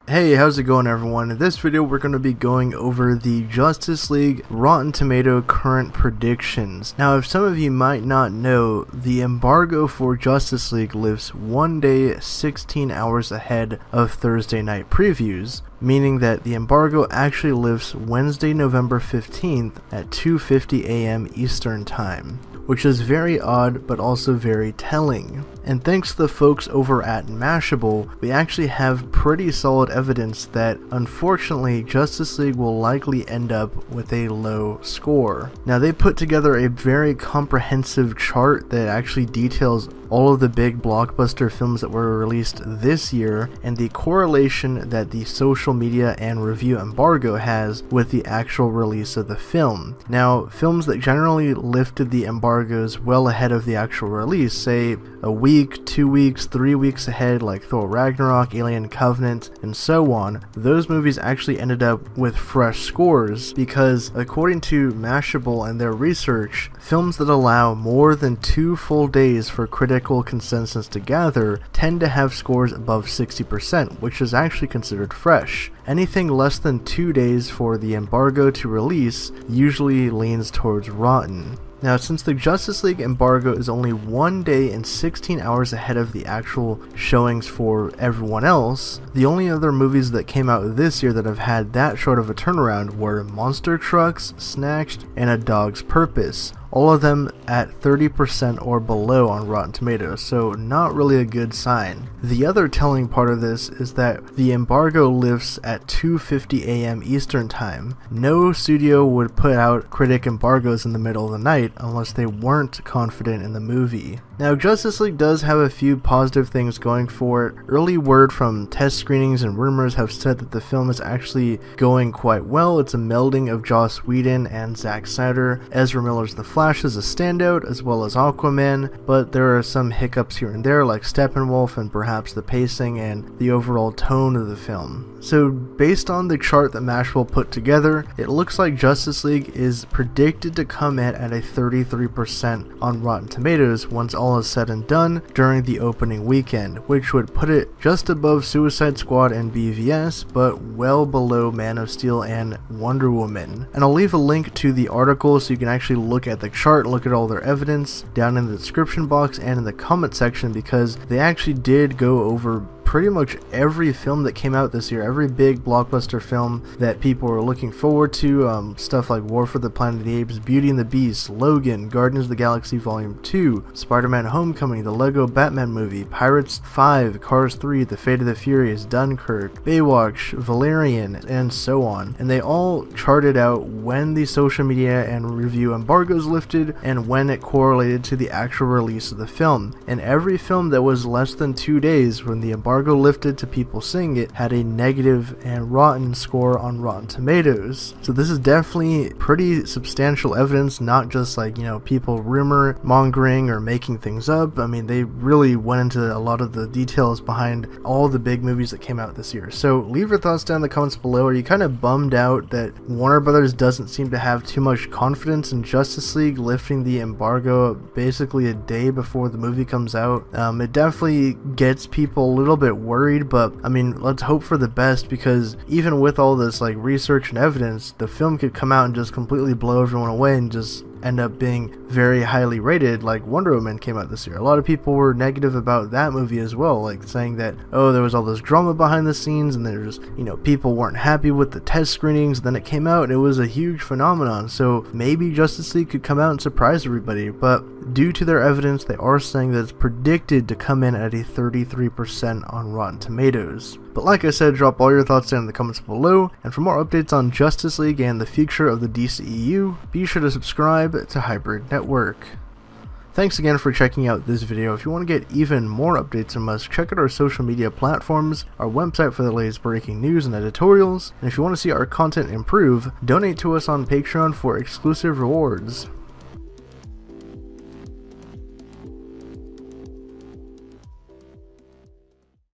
Hey, how's it going everyone? In this video we're going to be going over the Justice League Rotten Tomato current predictions. Now if some of you might not know, the embargo for Justice League lives 1 day 16 hours ahead of Thursday night previews, meaning that the embargo actually lives Wednesday, November 15th at 2:50 a.m. Eastern Time, which is very odd but also very telling. And thanks to the folks over at Mashable, we actually have pretty solid evidence that unfortunately Justice League will likely end up with a low score. Now they put together a very comprehensive chart that actually details all of the big blockbuster films that were released this year and the correlation that the social media and review embargo has with the actual release of the film. Now, films that generally lifted the embargoes well ahead of the actual release, say a week, 2 weeks, 3 weeks ahead, like Thor Ragnarok, Alien Covenant, and so on, those movies actually ended up with fresh scores because, according to Mashable and their research, films that allow more than 2 full days for critical consensus to gather tend to have scores above 60%, which is actually considered fresh. Anything less than 2 days for the embargo to release usually leans towards rotten. Now, since the Justice League embargo is only 1 day and 16 hours ahead of the actual showings for everyone else, the only other movies that came out this year that have had that short of a turnaround were Monster Trucks, Snatched, and A Dog's Purpose. All of them at 30% or below on Rotten Tomatoes, so not really a good sign. The other telling part of this is that the embargo lifts at 2:50 a.m. Eastern Time. No studio would put out critic embargoes in the middle of the night unless they weren't confident in the movie. Now, Justice League does have a few positive things going for it. Early word from test screenings and rumors have said that the film is actually going quite well. It's a melding of Joss Whedon and Zack Snyder. Ezra Miller's The Flash is a standout, as well as Aquaman, but there are some hiccups here and there, like Steppenwolf and perhaps the pacing and the overall tone of the film. So based on the chart that Mashable put together, it looks like Justice League is predicted to come in at a 33% on Rotten Tomatoes once all is said and done during the opening weekend, which would put it just above Suicide Squad and BVS, but well below Man of Steel and Wonder Woman. And I'll leave a link to the article so you can actually look at the chart and look at all their evidence down in the description box and in the comment section, because they actually did go over pretty much every film that came out this year, every big blockbuster film that people were looking forward to, stuff like War for the Planet of the Apes, Beauty and the Beast, Logan, Guardians of the Galaxy Volume 2, Spider-Man Homecoming, the Lego Batman movie, Pirates 5, Cars 3, The Fate of the Furious, Dunkirk, Baywatch, Valerian, and so on. And they all charted out when the social media and review embargoes lifted and when it correlated to the actual release of the film. And every film that was less than 2 days when the embargo lifted to people seeing it had a negative and rotten score on Rotten Tomatoes. So this is definitely pretty substantial evidence, not just like, people rumor mongering or making things up. I mean, they really went into a lot of the details behind all the big movies that came out this year. So leave your thoughts down in the comments below. Are you kind of bummed out that Warner Brothers doesn't seem to have too much confidence in Justice League lifting the embargo basically a day before the movie comes out? It definitely gets people a little bit worried, but I mean, let's hope for the best, because even with all this like research and evidence, the film could come out and just completely blow everyone away and just end up being very highly rated, like Wonder Woman came out this year. A lot of people were negative about that movie as well, like saying that, oh, there was all this drama behind the scenes and there's, people weren't happy with the test screenings. Then it came out and it was a huge phenomenon. So maybe Justice League could come out and surprise everybody, but due to their evidence, they are saying that it's predicted to come in at a 33% on Rotten Tomatoes. But like I said, drop all your thoughts down in the comments below, and for more updates on Justice League and the future of the DCEU, be sure to subscribe to Hybrid Network. Thanks again for checking out this video. If you want to get even more updates from us, check out our social media platforms, our website for the latest breaking news and editorials, and if you want to see our content improve, donate to us on Patreon for exclusive rewards.